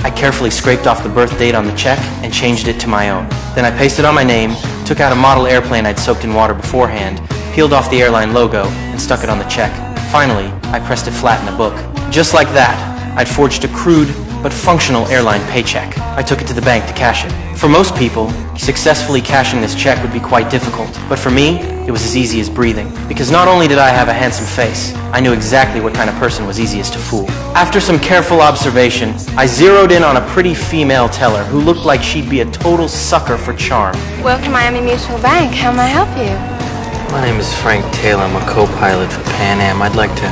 I carefully scraped off the birth date on the check and changed it to my own. Then I pasted on my name, took out a model airplane I'd soaked in water beforehand, peeled off the airline logo, and stuck it on the check. Finally, I pressed it flat in a book. Just like that, I'd forged a crude but functional airline paycheck. I took it to the bank to cash it. For most people, successfully cashing this check would be quite difficult, but for me, it was as easy as breathing. Because not only did I have a handsome face, I knew exactly what kind of person was easiest to fool. After some careful observation, I zeroed in on a pretty female teller who looked like she'd be a total sucker for charm. Welcome to Miami Mutual Bank. How may I help you? My name is Frank Taylor. I'm a co-pilot for Pan Am. I'd like to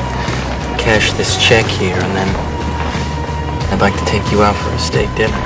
cash this check here, and then I'd like to take you out for a steak dinner.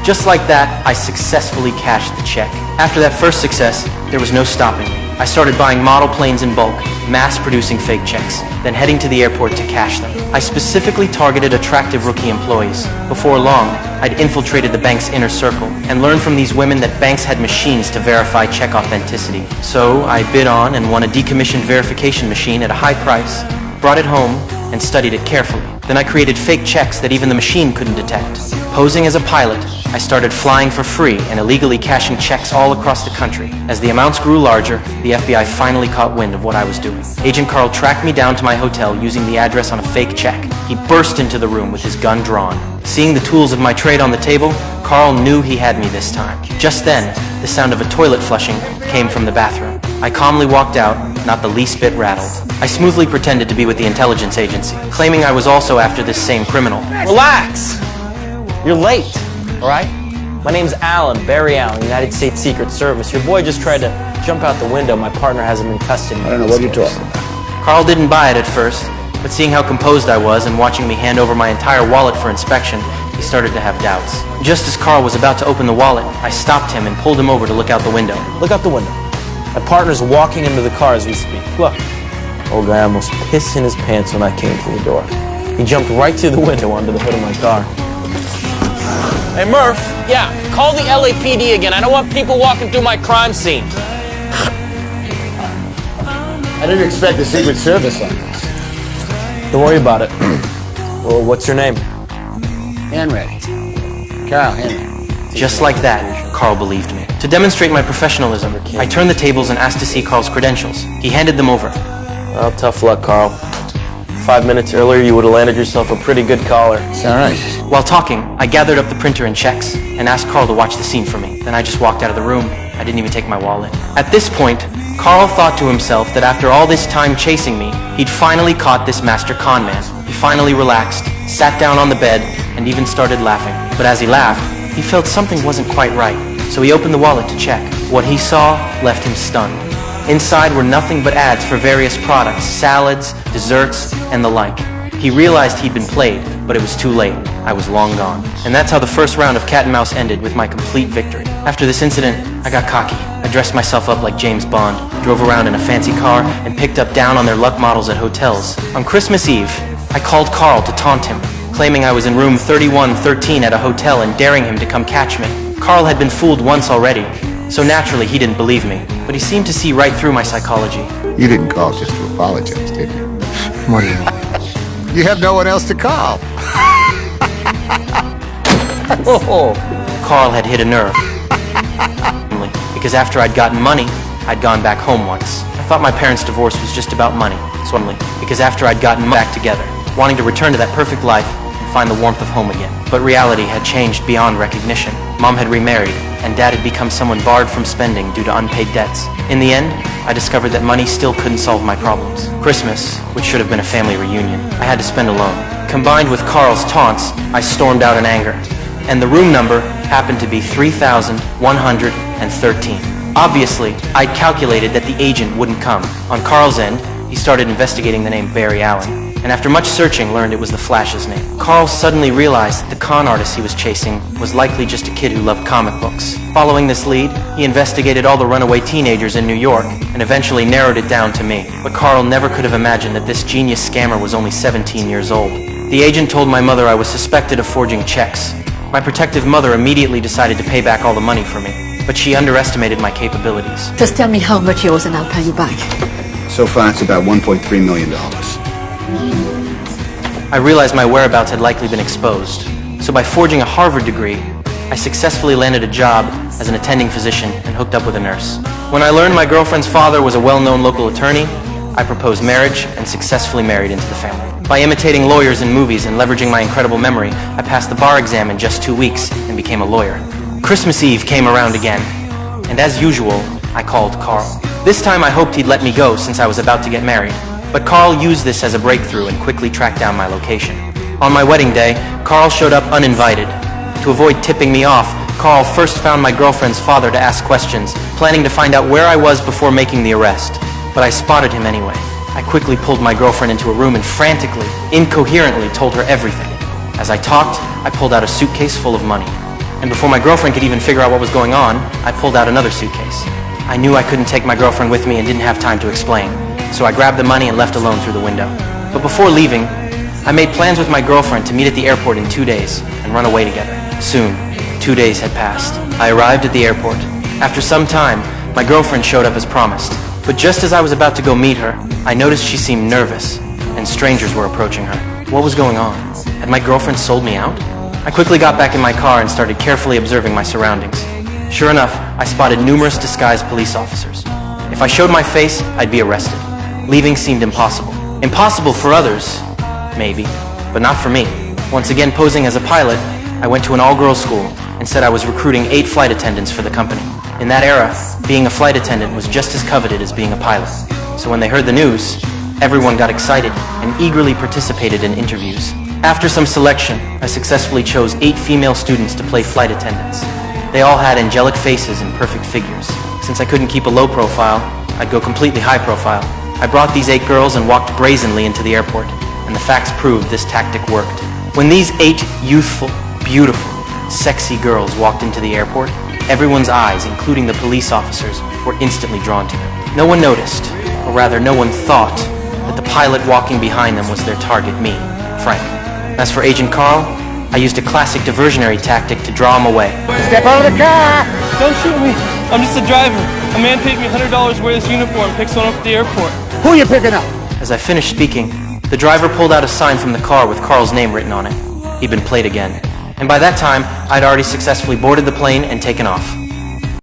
Just like that, I successfully cashed the check. After that first success, there was no stopping me. I started buying model planes in bulk, mass-producing fake checks, then heading to the airport to cash them. I specifically targeted attractive rookie employees. Before long, I'd infiltrated the bank's inner circle and learned from these women that banks had machines to verify check authenticity. So I bid on and won a decommissioned verification machine at a high price, brought it home, and studied it carefully. Then I created fake checks that even the machine couldn't detect. Posing as a pilot, I started flying for free and illegally cashing checks all across the country. As the amounts grew larger, the FBI finally caught wind of what I was doing. Agent Carl tracked me down to my hotel using the address on a fake check. He burst into the room with his gun drawn. Seeing the tools of my trade on the table, Carl knew he had me this time. Just then, the sound of a toilet flushing came from the bathroom. I calmly walked out, not the least bit rattled. I smoothly pretended to be with the intelligence agency, claiming I was also after this same criminal. Relax! You're late, all right? My name's Alan, Barry Allen, United States Secret Service. Your boy just tried to jump out the window. My partner has him in custody. I don't know what you're talking about. Carl didn't buy it at first, but seeing how composed I was and watching me hand over my entire wallet for inspection, he started to have doubts. Just as Carl was about to open the wallet, I stopped him and pulled him over to look out the window. Look out the window. My partner's walking into the car as we speak. Look. Old guy almost pissed in his pants when I came through the door. He jumped right through the window onto the hood of my car. Hey, Murph. Yeah, call the LAPD again. I don't want people walking through my crime scene. I didn't expect the Secret Service on this. Don't worry about it. Well, what's your name? Henry. Carl Henry. Just like that, Carl believed me. To demonstrate my professionalism, I turned the tables and asked to see Carl's credentials. He handed them over. Well, tough luck, Carl. 5 minutes earlier, you would have landed yourself a pretty good collar. It's all right. While talking, I gathered up the printer and checks and asked Carl to watch the scene for me. Then I just walked out of the room. I didn't even take my wallet. At this point, Carl thought to himself that after all this time chasing me, he'd finally caught this master con man. He finally relaxed, sat down on the bed, and even started laughing. But as he laughed, he felt something wasn't quite right. So he opened the wallet to check. What he saw left him stunned. Inside were nothing but ads for various products, salads, desserts, and the like. He realized he'd been played, but it was too late. I was long gone. And that's how the first round of cat and mouse ended, with my complete victory. After this incident, I got cocky. I dressed myself up like James Bond, drove around in a fancy car, and picked up down on their luck models at hotels. On Christmas Eve, I called Carl to taunt him, claiming I was in room 3113 at a hotel and daring him to come catch me. Carl had been fooled once already, so naturally he didn't believe me, but he seemed to see right through my psychology. You didn't call just to apologize, did you? What do you mean? You have no one else to call. Carl had hit a nerve. Because after I'd gotten money, I'd gone back home once. I thought my parents' divorce was just about money. Because after I'd gotten back together, wanting to return to that perfect life and find the warmth of home again. But reality had changed beyond recognition. Mom had remarried, and Dad had become someone barred from spending due to unpaid debts. In the end, I discovered that money still couldn't solve my problems. Christmas, which should have been a family reunion, I had to spend alone. Combined with Carl's taunts, I stormed out in anger. And the room number happened to be 3113. Obviously, I'd calculated that the agent wouldn't come. On Carl's end, he started investigating the name Barry Allen, and after much searching learned it was the Flash's name. Carl suddenly realized that the con artist he was chasing was likely just a kid who loved comic books. Following this lead, he investigated all the runaway teenagers in New York and eventually narrowed it down to me. But Carl never could have imagined that this genius scammer was only 17 years old. The agent told my mother I was suspected of forging checks. My protective mother immediately decided to pay back all the money for me, but she underestimated my capabilities. Just tell me how much yours and I'll pay you back. So far, it's about $1.3 million. I I realized my whereabouts had likely been exposed. So by forging a Harvard degree, I successfully landed a job as an attending physician and hooked up with a nurse. When I learned my girlfriend's father was a well-known local attorney, I proposed marriage and successfully married into the family. By imitating lawyers in movies and leveraging my incredible memory, I passed the bar exam in just 2 weeks and became a lawyer. Christmas Eve came around again, and as usual, I called Carl. This time I hoped he'd let me go since I was about to get married, but Carl used this as a breakthrough and quickly tracked down my location. On my wedding day, Carl showed up uninvited. To avoid tipping me off, Carl first found my girlfriend's father to ask questions, planning to find out where I was before making the arrest. But I spotted him anyway. I quickly pulled my girlfriend into a room and frantically, incoherently told her everything. As I talked, I pulled out a suitcase full of money. And before my girlfriend could even figure out what was going on, I pulled out another suitcase. I knew I couldn't take my girlfriend with me and didn't have time to explain, so I grabbed the money and left alone through the window. But before leaving, I made plans with my girlfriend to meet at the airport in 2 days and run away together. Soon, 2 days had passed. I arrived at the airport. After some time, my girlfriend showed up as promised. But just as I was about to go meet her, I noticed she seemed nervous, and strangers were approaching her. What was going on? Had my girlfriend sold me out? I quickly got back in my car and started carefully observing my surroundings. Sure enough, I spotted numerous disguised police officers. If I showed my face, I'd be arrested. Leaving seemed impossible. Impossible for others, maybe, but not for me. Once again posing as a pilot, I went to an all-girls school and said I was recruiting 8 flight attendants for the company. In that era, being a flight attendant was just as coveted as being a pilot. So when they heard the news, everyone got excited and eagerly participated in interviews. After some selection, I successfully chose 8 female students to play flight attendants. They all had angelic faces and perfect figures. Since I couldn't keep a low profile, I'd go completely high profile. I brought these 8 girls and walked brazenly into the airport, and the facts proved this tactic worked. When these 8 youthful, beautiful, sexy girls walked into the airport, everyone's eyes, including the police officers, were instantly drawn to them. No one noticed, or rather no one thought, that the pilot walking behind them was their target, me, Frank. As for Agent Carl, I used a classic diversionary tactic to draw him away. Step out of the car! Don't shoot me. I'm just a driver. A man paid me $100 to wear this uniform, picks one up at the airport. Who are you picking up? As I finished speaking, the driver pulled out a sign from the car with Carl's name written on it. He'd been played again. And by that time, I'd already successfully boarded the plane and taken off.